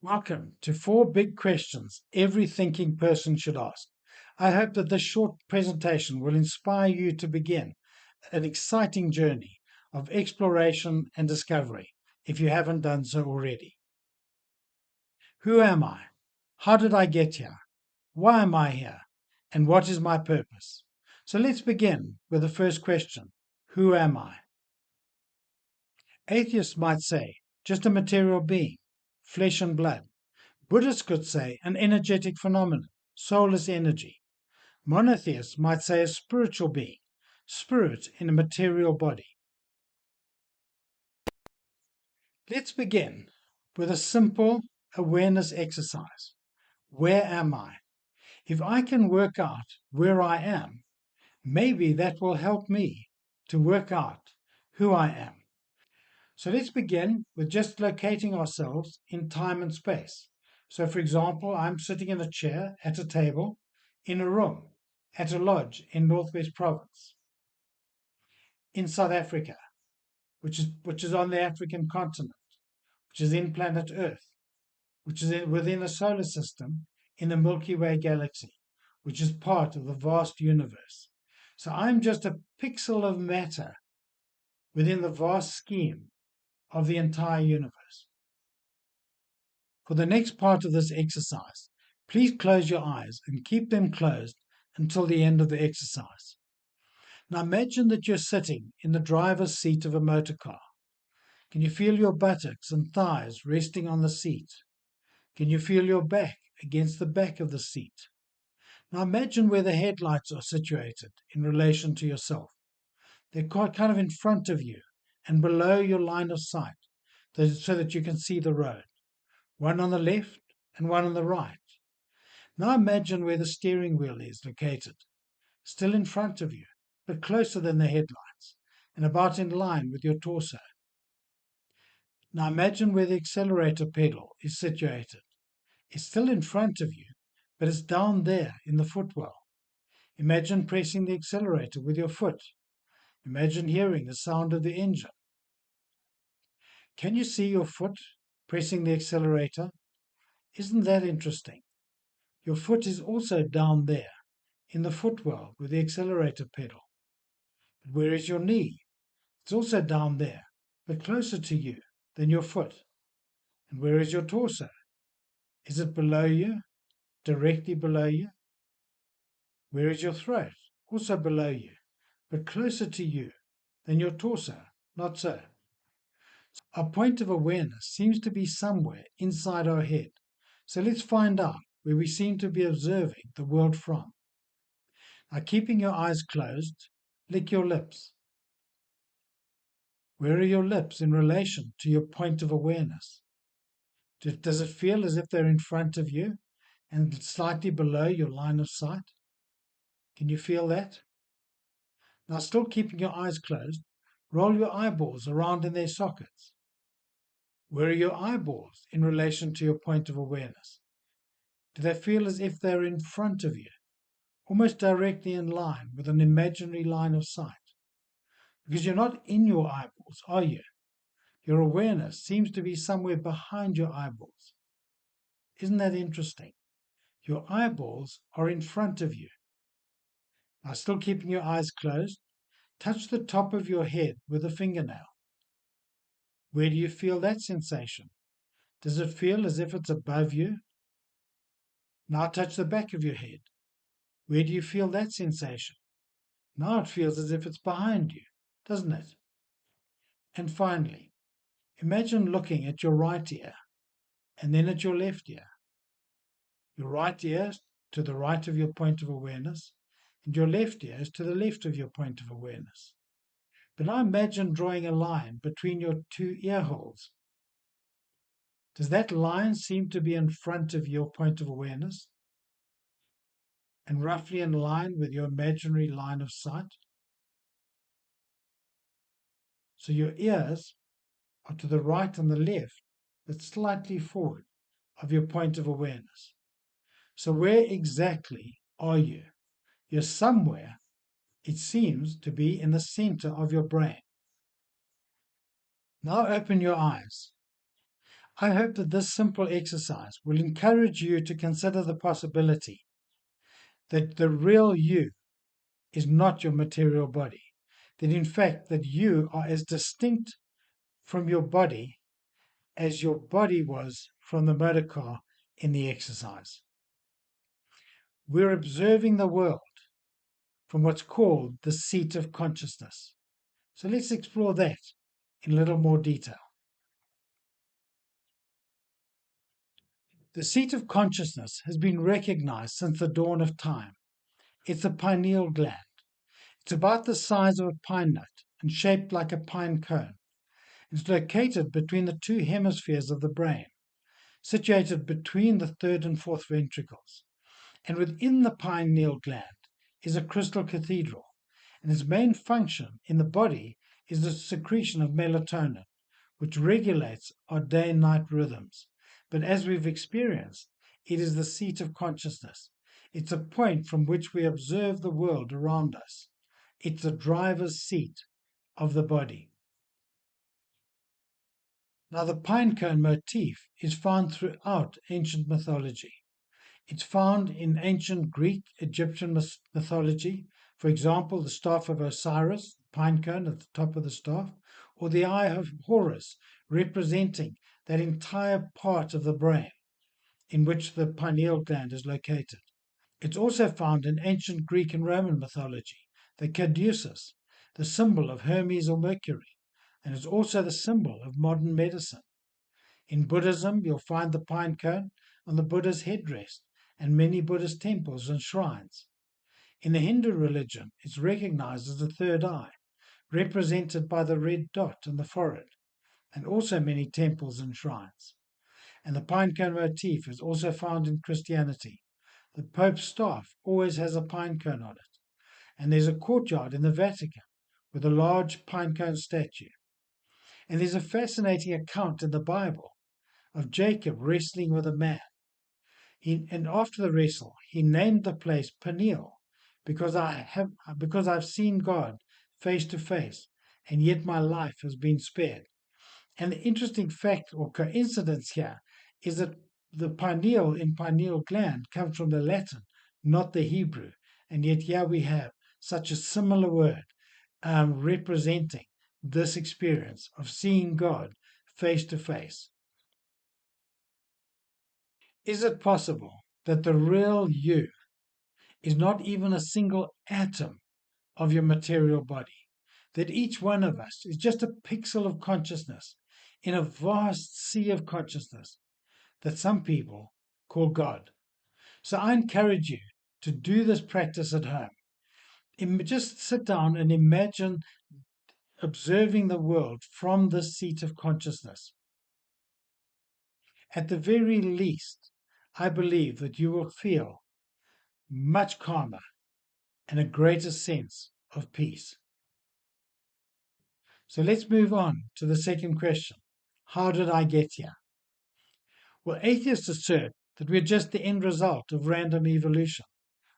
Welcome to 4 big questions every thinking person should ask. I hope that this short presentation will inspire you to begin an exciting journey of exploration and discovery if you haven't done so already. Who am I? How did I get here? Why am I here? And what is my purpose? So let's begin with the first question. Who am I? Atheists might say, just a material being, flesh and blood. Buddhists could say an energetic phenomenon, soulless energy. Monotheists might say a spiritual being, spirit in a material body. Let's begin with a simple awareness exercise. Where am I? If I can work out where I am, maybe that will help me to work out who I am. So let's begin with just locating ourselves in time and space. So, for example, I'm sitting in a chair at a table in a room at a lodge in Northwest Province in South Africa, which is on the African continent, which is in planet Earth, which is within a solar system in the Milky Way galaxy, which is part of the vast universe. So I'm just a pixel of matter within the vast scheme of the entire universe. For the next part of this exercise, please close your eyes and keep them closed until the end of the exercise. Now imagine that you're sitting in the driver's seat of a motor car. Can you feel your buttocks and thighs resting on the seat? Can you feel your back against the back of the seat? Now imagine where the headlights are situated in relation to yourself. They're quite kind of in front of you and below your line of sight so that you can see the road. One on the left and one on the right. Now imagine where the steering wheel is located, still in front of you, but closer than the headlights, and about in line with your torso. Now imagine where the accelerator pedal is situated. It's still in front of you, but it's down there in the footwell. Imagine pressing the accelerator with your foot. Imagine hearing the sound of the engine. Can you see your foot pressing the accelerator? Isn't that interesting? Your foot is also down there in the footwell with the accelerator pedal. But where is your knee? It's also down there, but closer to you than your foot. And where is your torso? Is it below you, directly below you? Where is your throat? Also below you, but closer to you than your torso. Not so. Our point of awareness seems to be somewhere inside our head. So let's find out where we seem to be observing the world from. Now, keeping your eyes closed, lick your lips. Where are your lips in relation to your point of awareness? Does it feel as if they're in front of you and slightly below your line of sight? Can you feel that? Now, still keeping your eyes closed, roll your eyeballs around in their sockets. Where are your eyeballs in relation to your point of awareness? Do they feel as if they're in front of you, almost directly in line with an imaginary line of sight? Because you're not in your eyeballs, are you? Your awareness seems to be somewhere behind your eyeballs. Isn't that interesting? Your eyeballs are in front of you. Now, still keeping your eyes closed, touch the top of your head with a fingernail. Where do you feel that sensation? Does it feel as if it's above you? Now touch the back of your head. Where do you feel that sensation? Now it feels as if it's behind you, doesn't it? And finally, imagine looking at your right ear and then at your left ear. Your right ear is to the right of your point of awareness, and your left ear is to the left of your point of awareness. But now imagine drawing a line between your two ear holes. Does that line seem to be in front of your point of awareness and roughly in line with your imaginary line of sight? So your ears are to the right and the left, but slightly forward of your point of awareness. So where exactly are you? You're somewhere, it seems to be in the center of your brain. Now open your eyes. I hope that this simple exercise will encourage you to consider the possibility that the real you is not your material body, that in fact that you are as distinct from your body as your body was from the motor car in the exercise. We're observing the world from what's called the seat of consciousness. So let's explore that in a little more detail. The seat of consciousness has been recognized since the dawn of time. It's the pineal gland. It's about the size of a pine nut and shaped like a pine cone. It's located between the two hemispheres of the brain, situated between the third and fourth ventricles. And within the pineal gland is a crystal cathedral, and its main function in the body is the secretion of melatonin, which regulates our day and night rhythms. But as we've experienced, it is the seat of consciousness. It's a point from which we observe the world around us. It's the driver's seat of the body. Now, the pinecone motif is found throughout ancient mythology. It's found in ancient Greek, Egyptian mythology. For example, the staff of Osiris, pinecone at the top of the staff, or the eye of Horus, representing that entire part of the brain in which the pineal gland is located. It's also found in ancient Greek and Roman mythology, the caduceus, the symbol of Hermes or Mercury, and it's also the symbol of modern medicine. In Buddhism, you'll find the pine cone on the Buddha's headdress and many Buddhist temples and shrines. In the Hindu religion, it's recognized as the third eye, represented by the red dot on the forehead, and also many temples and shrines. And the pine cone motif is also found in Christianity. The Pope's staff always has a pine cone on it, and there's a courtyard in the Vatican with a large pine cone statue. And there's a fascinating account in the Bible of Jacob wrestling with a man. And after the wrestle, he named the place Peniel, because I've seen God face to face, and yet my life has been spared. And the interesting fact or coincidence here is that the pineal in pineal gland comes from the Latin, not the Hebrew, and yet here we have such a similar word representing this experience of seeing God face to face. Is it possible that the real you is not even a single atom of your material body? That each one of us is just a pixel of consciousness in a vast sea of consciousness that some people call God? So I encourage you to do this practice at home. Just sit down and imagine observing the world from this seat of consciousness. At the very least, I believe that you will feel much calmer and a greater sense of peace. So let's move on to the second question. How did I get here? Well, atheists assert that we're just the end result of random evolution.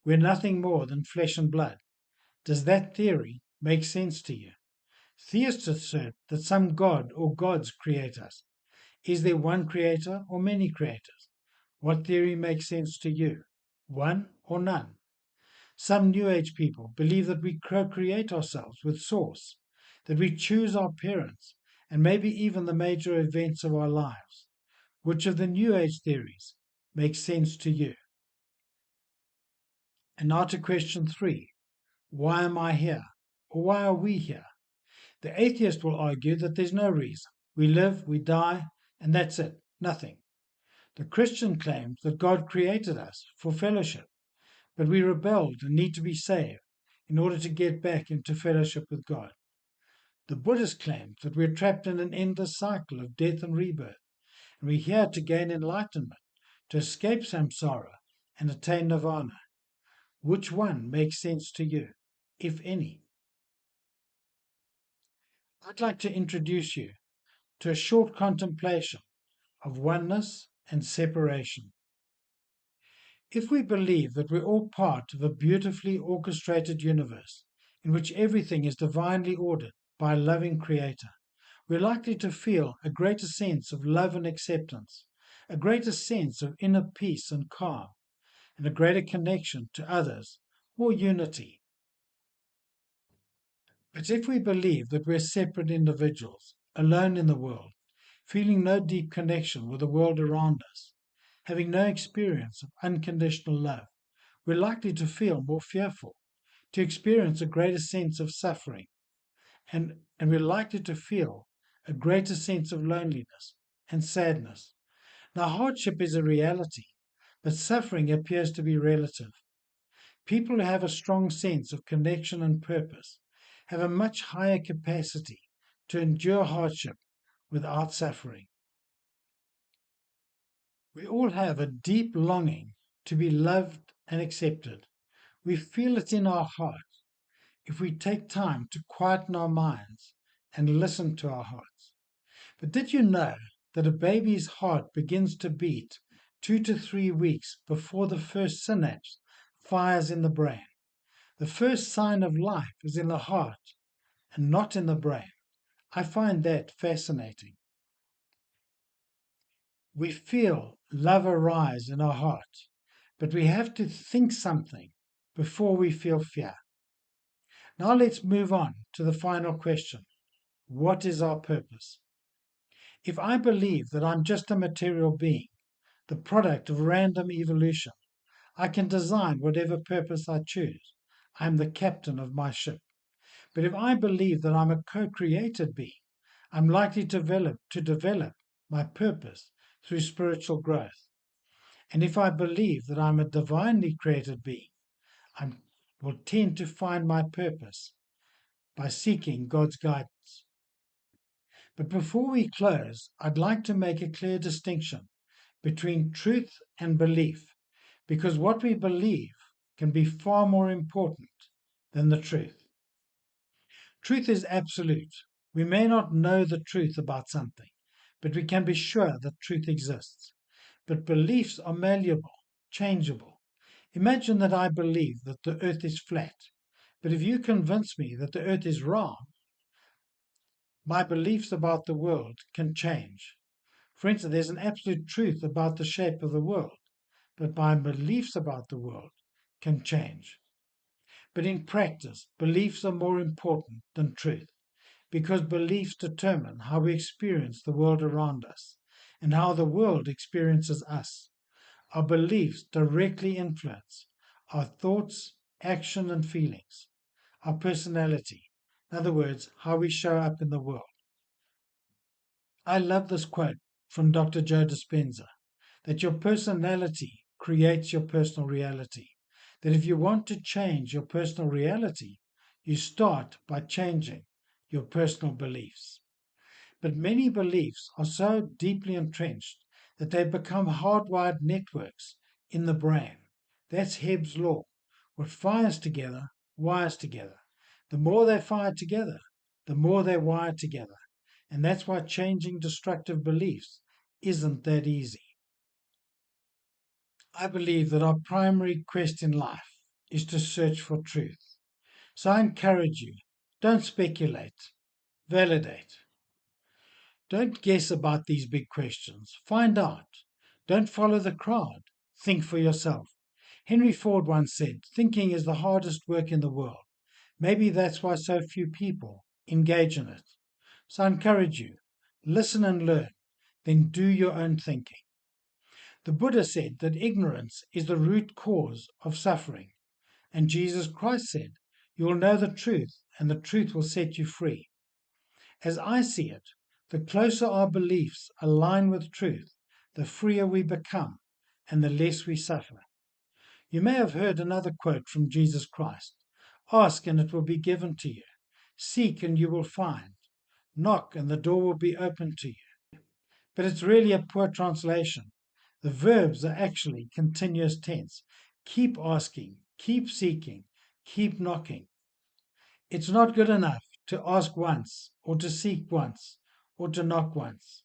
We're nothing more than flesh and blood. Does that theory make sense to you? Theists assert that some god or gods create us. Is there one creator or many creators? What theory makes sense to you? One or none? Some New Age people believe that we co-create ourselves with Source, that we choose our parents, and maybe even the major events of our lives. Which of the New Age theories makes sense to you? And now to question 3. Why am I here? Or why are we here? The atheist will argue that there's no reason. We live, we die, and that's it, nothing. The Christian claims that God created us for fellowship, but we rebelled and need to be saved in order to get back into fellowship with God. The Buddhist claims that we're trapped in an endless cycle of death and rebirth, and we're here to gain enlightenment, to escape samsara and attain nirvana. Which one makes sense to you, if any? I'd like to introduce you to a short contemplation of oneness and separation. If we believe that we're all part of a beautifully orchestrated universe in which everything is divinely ordered by a loving creator, we're likely to feel a greater sense of love and acceptance, a greater sense of inner peace and calm, and a greater connection to others, or unity. But if we believe that we're separate individuals, alone in the world, feeling no deep connection with the world around us, having no experience of unconditional love, we're likely to feel more fearful, to experience a greater sense of suffering, and we're likely to feel a greater sense of loneliness and sadness. Now, hardship is a reality, but suffering appears to be relative. People who have a strong sense of connection and purpose have a much higher capacity to endure hardship without suffering. We all have a deep longing to be loved and accepted. We feel it in our heart if we take time to quieten our minds and listen to our hearts. But did you know that a baby's heart begins to beat 2 to 3 weeks before the first synapse fires in the brain? The first sign of life is in the heart and not in the brain. I find that fascinating. We feel love arise in our heart, but we have to think something before we feel fear. Now let's move on to the final question. What is our purpose? If I believe that I'm just a material being, the product of random evolution, I can design whatever purpose I choose. I'm the captain of my ship. But if I believe that I'm a co-created being, I'm likely to develop my purpose through spiritual growth. And if I believe that I'm a divinely created being, I will tend to find my purpose by seeking God's guidance. But before we close, I'd like to make a clear distinction between truth and belief, because what we believe can be far more important than the truth. Truth is absolute. We may not know the truth about something, but we can be sure that truth exists. But beliefs are malleable, changeable. Imagine that I believe that the earth is flat, but if you convince me that the earth is round, my beliefs about the world can change. For instance, there's an absolute truth about the shape of the world, but my beliefs about the world can change. But in practice, beliefs are more important than truth, because beliefs determine how we experience the world around us and how the world experiences us. Our beliefs directly influence our thoughts, action, and feelings, our personality. In other words, how we show up in the world. I love this quote from Dr. Joe Dispenza, that your personality creates your personal reality. That if you want to change your personal reality, you start by changing your personal beliefs. But many beliefs are so deeply entrenched that they become hardwired networks in the brain. That's Hebb's law. What fires together, wires together. The more they fire together, the more they wire together. And that's why changing destructive beliefs isn't that easy. I believe that our primary quest in life is to search for truth. So I encourage you, don't speculate, validate. Don't guess about these big questions. Find out. Don't follow the crowd. Think for yourself. Henry Ford once said, thinking is the hardest work in the world. Maybe that's why so few people engage in it. So I encourage you, listen and learn, then do your own thinking. The Buddha said that ignorance is the root cause of suffering. And Jesus Christ said, you will know the truth, and the truth will set you free. As I see it, the closer our beliefs align with truth, the freer we become and the less we suffer. You may have heard another quote from Jesus Christ. Ask and it will be given to you. Seek and you will find. Knock and the door will be opened to you. But it's really a poor translation. The verbs are actually continuous tense. Keep asking, keep seeking, keep knocking. It's not good enough to ask once or to seek once or to knock once.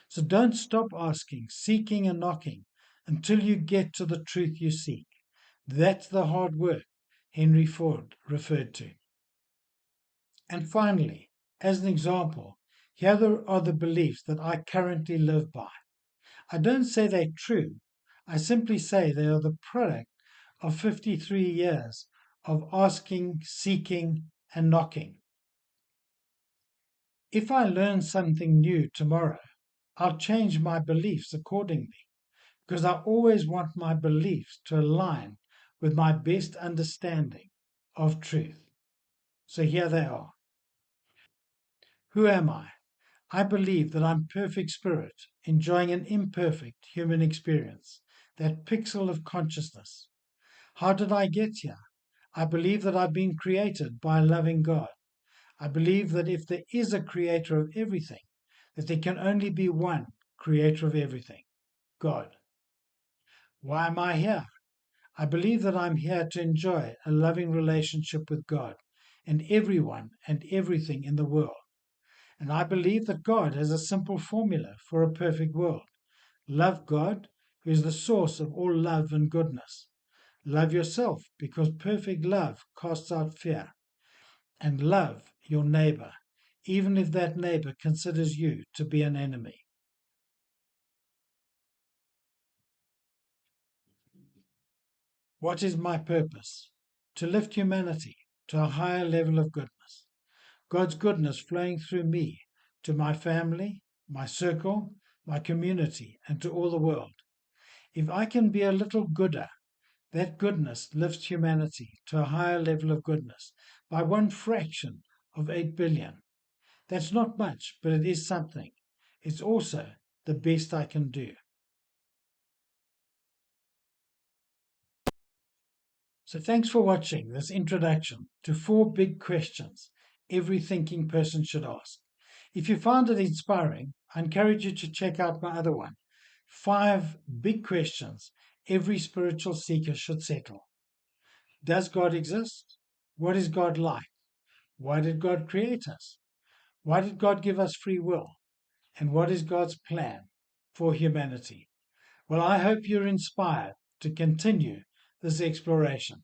So don't stop asking, seeking, and knocking until you get to the truth you seek. That's the hard work Henry Ford referred to. And finally, as an example, Here are the beliefs that I currently live by. I don't say they're true. I simply say they are the product of 53 years of asking, seeking, and knocking. If I learn something new tomorrow, I'll change my beliefs accordingly because I always want my beliefs to align with my best understanding of truth. So here they are. Who am I? I believe that I'm perfect spirit, enjoying an imperfect human experience, that pixel of consciousness. How did I get here? I believe that I've been created by a loving God. I believe that if there is a creator of everything, that there can only be one creator of everything, God. Why am I here? I believe that I'm here to enjoy a loving relationship with God and everyone and everything in the world. And I believe that God has a simple formula for a perfect world. Love God, who is the source of all love and goodness. Love yourself, because perfect love casts out fear. And love your neighbor, even if that neighbor considers you to be an enemy. What is my purpose? To lift humanity to a higher level of goodness. God's goodness flowing through me to my family, my circle, my community, and to all the world. If I can be a little gooder, that goodness lifts humanity to a higher level of goodness by one fraction of 8 billion. That's not much, but it is something. It's also the best I can do. So thanks for watching this introduction to 4 big questions every thinking person should ask. If you found it inspiring, I encourage you to check out my other one, 5 big questions every spiritual seeker should settle. Does God exist? What is God like? Why did God create us? Why did God give us free will? And what is God's plan for humanity? Well, I hope you're inspired to continue this exploration.